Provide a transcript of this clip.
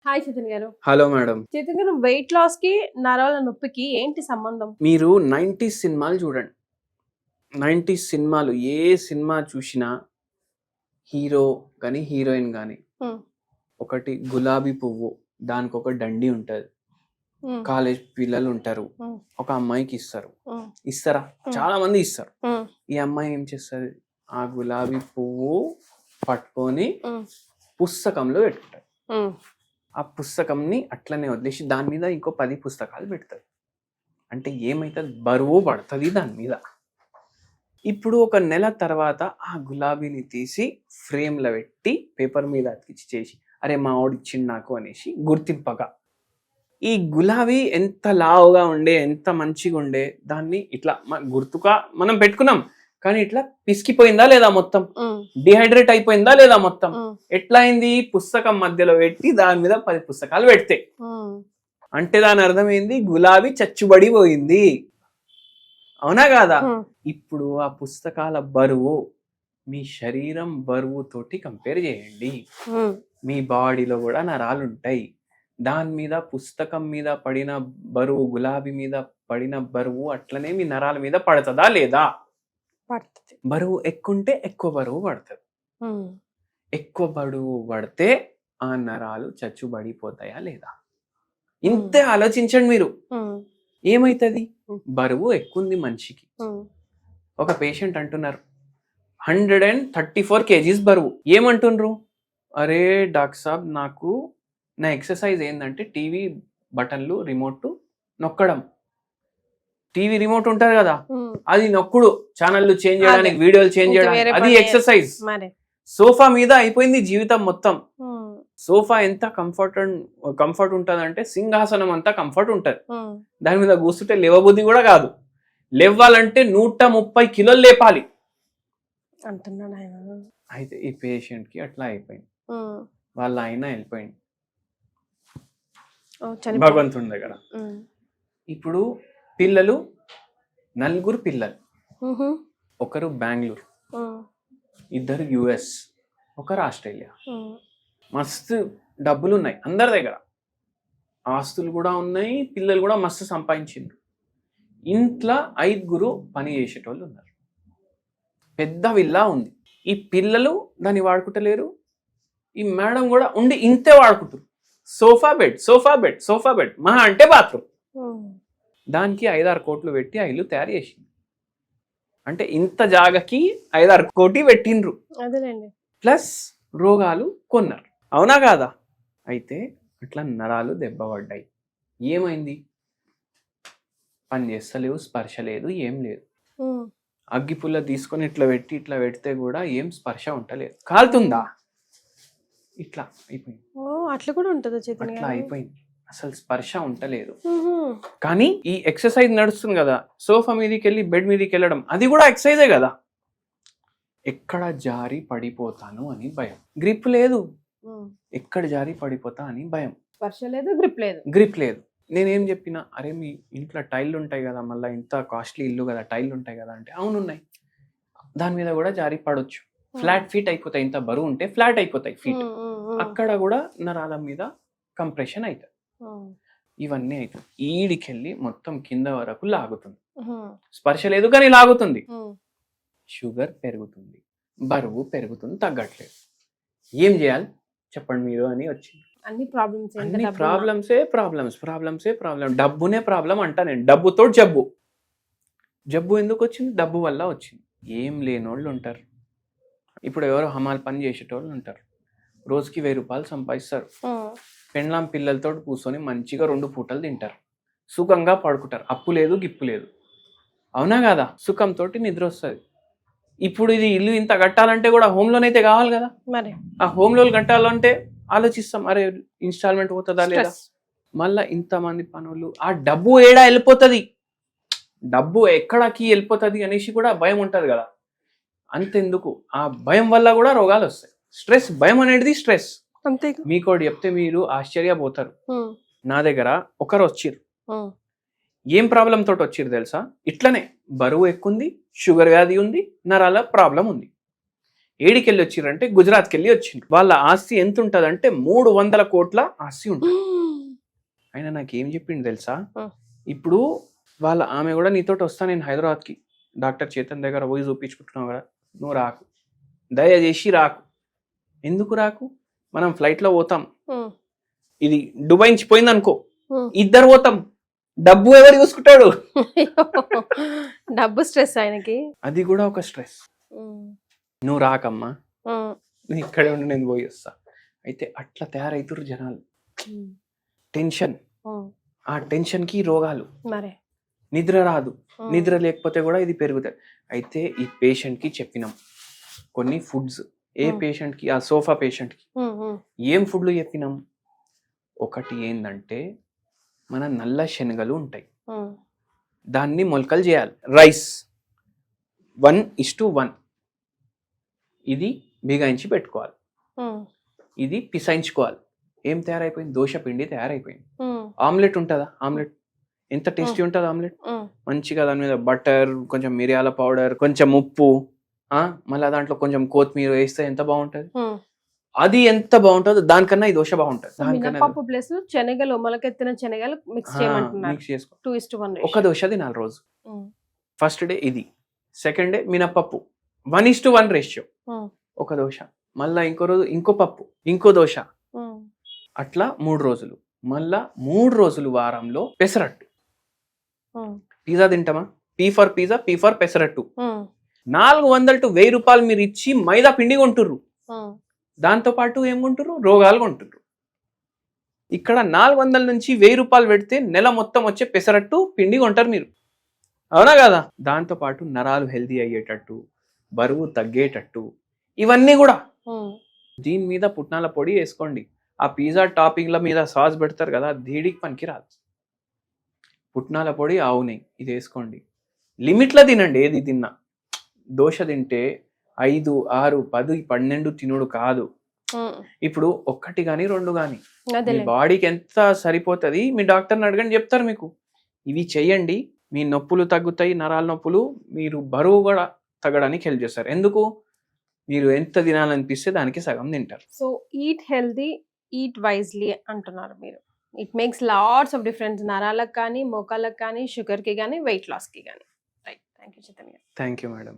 Hi Chaitanya గారు. Hello madam. Chaitanya గారు, weight loss కి నరాల నొప్పికి ఏంటి సంబంధం? మీరు 90s సినిమాలు చూడండి. 90s సినిమాలు ఏ సినిమా చూసినా హీరో గాని హీరోయిన్ గాని ఒకటి గులాబీ పువ్వు, దానికి ఒక దండి ఉంటది, కాలేజ్ పిల్లలు ఉంటారు, ఒక అమ్మాయికి ఇస్తారా? చాలా మంది ఇస్తారు. ఈ అమ్మాయి ఏం చేస్తుంది? ఆ గులాబీ పువ్వు పట్టుకొని పుస్తకంలో పెట్టుకుంటారు. ఆ పుస్తకంని అట్లనే వదిలేసి దాని మీద ఇంకో 10 పుస్తకాలు పెడతారు. అంటే ఏమైతుంది? బరువు పడుతుంది దాని మీద. ఇప్పుడు ఒక నెల తర్వాత ఆ గులాబీని తీసి ఫ్రేమ్లో పెట్టి పేపర్ మీద అతికిచ్చి చేసి, అరే మా వాడు ఇచ్చిండు నాకు అనేసి గుర్తింపగా, ఈ గులాబీ ఎంత లావుగా ఉండే, ఎంత మంచిగా ఉండే, దాన్ని ఇట్లా గుర్తుగా మనం పెట్టుకున్నాం, కానీ ఇట్లా పిసికిపోయిందా లేదా మొత్తం? డిహైడ్రేట్ అయిపోయిందా లేదా మొత్తం? ఎట్లా అయింది? పుస్తకం మధ్యలో పెట్టి దాని మీద 10 పుస్తకాలు పెడితే, అంటే దాని అర్థం ఏంది? గులాబీ చచ్చుబడిపోయింది. అవునా కాదా? ఇప్పుడు ఆ పుస్తకాల బరువు మీ శరీరం బరువు తోటి కంపేర్ చేయండి. మీ బాడీలో కూడా నరాలు ఉంటాయి. దాని మీద పుస్తకం మీద పడిన బరువు, గులాబీ మీద పడిన బరువు అట్లనే మీ నరాల మీద పడుతుందా లేదా? బరువు ఎక్కుంటే ఎక్కువ బరువు పడుతుంది. ఎక్కువ బరువు పడితే ఆ నరాలు చచ్చుబడిపోతాయా లేదా? ఇంతే ఆలోచించండి మీరు. ఏమైతుంది? బరువు ఎక్కువ మనిషికి. ఒక పేషెంట్ అంటున్నారు 134 kgs బరువు. ఏమంటుండ్రు? అరే డాక్టర్ సాబ్, నాకు నా ఎక్సర్సైజ్ ఏంటంటే టీవీ బటన్లు రిమోట్ నొక్కడం. టీవీ రిమోట్ ఉంటారు కదా, అది నొక్కుడు, ఛానళ్ళు చేంజ్ చేయడానికి, వీడియోలు చేంజ్ చేయడానికి, అది ఎక్సర్సైజ్. సోఫా మీద అయిపోయింది జీవితం మొత్తం. సోఫా ఎంత కంఫర్ట్ ఉంటుంది అంటే సింహాసనం అంతా కంఫర్ట్ ఉంటది. దాని మీద కూర్చుంటే లేవబుద్ధి కూడా కాదు. లేవాలంటే 130 కిలోలు లేపాలి అంటున్నాడు ఆయన. అయితే ఈ పేషెంట్ కి అట్లా అయిపోయింది. వాళ్ళ ఆయన వెళ్ళిపోయింది భగవంతుని దగ్గర. ఇప్పుడు పిల్లలు 4 పిల్లలు. ఒకరు బెంగళూరు, 2 US, 1 ఆస్ట్రేలియా. మస్తు డబ్బులు ఉన్నాయి అందరి దగ్గర, ఆస్తులు కూడా ఉన్నాయి, పిల్లలు కూడా మస్తు సంపాదించిండ్రు. ఇంట్లో 5 పని చేసేటోళ్ళు ఉన్నారు. పెద్ద విల్లా ఉంది. ఈ పిల్లలు దాన్ని వాడుకుంటలేరు, ఈ మేడం కూడా ఉండి ఇంతే వాడుకుంటారు. సోఫా బెడ్ మహా అంటే బాత్రూమ్. దానికి 5-6 కోట్లు పెట్టి ఆ ఇల్లు తయారు చేసింది. అంటే ఇంత జాగకి 5-6 కోటి పెట్టిండ్రు, ప్లస్ రోగాలు కొన్నారు. అవునా కాదా? అయితే అట్లా నరాలు దెబ్బపడ్డాయి. ఏమైంది? పని చేస్తలేవు, స్పర్శ లేదు, ఏం లేదు. అగ్గిపుల్ల తీసుకొని ఇట్లా పెడితే కూడా ఏం స్పర్శ ఉంటలేదు. కాలుతుందా? ఇట్లా అయిపోయింది. అట్లా కూడా ఉంటుందా? అట్లా అయిపోయింది, అసలు స్పర్శ ఉంటలేదు. కానీ ఈ ఎక్సర్సైజ్ నడుస్తుంది కదా, సోఫా మీదకి వెళ్ళి బెడ్ మీదకి వెళ్ళడం, అది కూడా ఎక్సర్సైజే కదా. ఎక్కడ జారి పడిపోతాను అని భయం, గ్రిప్ లేదు. ఎక్కడ జారి పడిపోతా అని భయం, స్పర్శ లేదు, గ్రిప్ లేదు. నేనేం చెప్పినా, అరే మీ ఇంట్లో టైళ్ళు ఉంటాయి కదా, మళ్ళీ ఇంత కాస్ట్లీ ఇల్లు కదా, టైళ్ళు ఉంటాయి కదా అంటే, అవునున్నాయి, దాని మీద కూడా జారి పడవచ్చు. ఫ్లాట్ ఫీట్ అయిపోతాయి, ఇంత బరువు ఉంటే ఫ్లాట్ అయిపోతాయి ఫీట్. అక్కడ కూడా నరాల మీద కంప్రెషన్ అవుతుంది. ఇవన్నీ అవుతుంది. ఈడికెళ్ళి మొత్తం కింద వరకు లాగుతుంది. స్పర్శ లేదు కానీ లాగుతుంది. షుగర్ పెరుగుతుంది, బరువు పెరుగుతుంది, తగ్గట్లేదు. ఏం చేయాలి చెప్పండి మీరు అని వచ్చింది. అన్ని ప్రాబ్లమ్సే. డబ్బునే ప్రాబ్లం అంటా నేను. డబ్బుతో జబ్బు ఎందుకు వచ్చింది? డబ్బు వల్ల వచ్చింది. ఏం లేనోళ్ళు ఉంటారు. ఇప్పుడు ఎవరో హమాల్ పని చేసేటోళ్ళు ఉంటారు, రోజుకి 1000 రూపాయలు సంపాదిస్తారు. పెండ్లాం పిల్లలతో కూర్చొని మంచిగా 2 పూటలు తింటారు, సుఖంగా పడుకుంటారు, అప్పు లేదు, గిప్పు లేదు. అవునా కాదా? సుఖంతో నిద్ర వస్తుంది. ఇప్పుడు ఇది ఇల్లు ఇంత కట్టాలంటే కూడా హోమ్ లోన్ అయితే కావాలి కదా. మరి ఆ హోమ్ లోన్ కట్టాలంటే ఆలోచిస్తాం, అరే ఇన్స్టాల్మెంట్ పోతుందా లేదా, మళ్ళా ఇంతమంది పనులు, ఆ డబ్బు ఏడా వెళ్ళిపోతుంది, డబ్బు ఎక్కడికి వెళ్ళిపోతుంది అనేసి కూడా భయం ఉంటుంది కదా. అంతెందుకు, ఆ భయం వల్ల కూడా రోగాలు వస్తాయి. స్ట్రెస్, భయం అనేది స్ట్రెస్. మీకోటి చెప్తే మీరు ఆశ్చర్యపోతారు. నా దగ్గర ఒకరు వచ్చిర్రు, ఏం ప్రాబ్లం తోటి వచ్చిర్రు తెలుసా? ఇట్లనే బరువు ఎక్కువ ఉంది, షుగర్ వ్యాధి ఉంది, నరాల ప్రాబ్లం ఉంది. ఏడికెళ్ళి వచ్చిర్రంటే గుజరాత్కి వెళ్ళి వచ్చిండ్రు. వాళ్ళ ఆస్తి ఎంత ఉంటదంటే 300 కోట్ల ఆస్తి ఉంటుంది. ఆయన నాకేం చెప్పిండు తెలుసా, ఇప్పుడు వాళ్ళ ఆమె కూడా నీతోటి వస్తా నేను హైదరాబాద్కి, డాక్టర్ చేతన్ దగ్గర పోయి చూపించుకుంటున్నావు కదా, నువ్వు రాకు, దయచేసి రాకు. ఎందుకు రాకు, మనం ఫ్లైట్లో పోతాం, ఇది దుబాయ్ నుంచి పోయింది అనుకో, ఇద్దరు పోతాం, డబ్బు ఎవరు చూసుకుంటాడు? డబ్బు స్ట్రెస్ ఆయనకి, అది కూడా ఒక స్ట్రెస్. నువ్వు రాకమ్మా, నువ్వు ఇక్కడే ఉండి నేను పోయి వస్తా. అయితే అట్లా తయారైతురు జనాలు. టెన్షన్, ఆ టెన్షన్ కి రోగాలు, నిద్ర రాదు, నిద్ర లేకపోతే కూడా ఇది పెరుగుతుంది. అయితే ఈ పేషెంట్ కి చెప్పినాం కొన్ని ఫుడ్స్. ఏ పేషెంట్ కి, ఆ సోఫా పేషెంట్ కి ఏం ఫుడ్లు చెప్పినాం? ఒకటి ఏంటంటే మన నల్ల శనగలు ఉంటాయి, దాన్ని మొలకలు చేయాలి. రైస్ 1:1 ఇది బిగాయించి పెట్టుకోవాలి, ఇది పిసాయించుకోవాలి. ఏం తయారైపోయింది? దోశ పిండి తయారైపోయింది. ఆమ్లెట్ ఉంటుందా? ఆమ్లెట్ ఎంత టేస్టీ ఉంటుంది ఆమ్లెట్. మంచిగా దాని మీద బటర్, కొంచెం మిరియాల పౌడర్, కొంచెం ఉప్పు, మళ్ళీ దాంట్లో కొంచెం కొత్తిమీర వేస్తే ఎంత బాగుంటది. అది ఎంత బాగుంటుందో దానికన్నా ఈ దోశ బాగుంటది. మినపప్పు ప్లస్ శనగలు, మొలకెత్తిన శనగలు మిక్స్ చేయమంటున్నారు. మిక్స్ చేసుకో, 2:1 ఒక దోశ తినాలి రోజు. ఫస్ట్ డే ఇది, సెకండ్ డే మినపప్పు 1:1 రేషియో, ఒక దోశ. మళ్ళా ఇంకో రోజు ఇంకో పప్పు, ఇంకో దోశ. అట్లా 3 రోజులు. మళ్ళా 3 రోజులు వారంలో పెసరట్టు. పిజ్జా తింటామా? P for pizza, P for pesarattu. 400 to 1000 రూపాయలు మీరు ఇచ్చి మైదా పిండి కొంటుర్రు, దాంతో పాటు ఏం కొంటుర్రు? రోగాలు కొంటుర్రు. ఇక్కడ 400 నుంచి 1000 రూపాయలు పెడితే నెల మొత్తం వచ్చే పెసరట్టు పిండి కొంటారు మీరు, అవునా కదా? దాంతో పాటు నరాలు హెల్దీ అయ్యేటట్టు, బరువు తగ్గేటట్టు, ఇవన్నీ కూడా. దీని మీద పుట్నాల పొడి వేసుకోండి. ఆ పిజ్జా టాపింగ్ల మీద సాస్ పెడతారు కదా, దీడికి పనికి రాదు. పుట్నాల పొడి, ఆవు నెయ్యి, ఇది వేసుకోండి. లిమిట్లో తినండి. ఏది తిన్నా, దోశ తింటే 5, 6, 10, 12 తినుడు కాదు. ఇప్పుడు 1 కానీ 2 కానీ మీ బాడీకి ఎంత సరిపోతుంది మీ డాక్టర్ని అడగండి, చెప్తారు మీకు. ఇవి చెయ్యండి, మీ నొప్పులు తగ్గుతాయి, నరాల నొప్పులు. మీరు బరువు కూడా తగ్గడానికి హెల్ప్ చేస్తారు. ఎందుకు? మీరు ఎంత తినాలనిపిస్తే దానికి సగం తింటారు. So eat healthy, eat wisely అంటున్నారు మీరు. It makes lots of difference, నరాలకు కానీ, మోకాళ్ళకి కానీ, షుగర్కి కానీ, వెయిట్ లాస్కి కానీ. Right. Thank you Chaitanya. Thank you madam.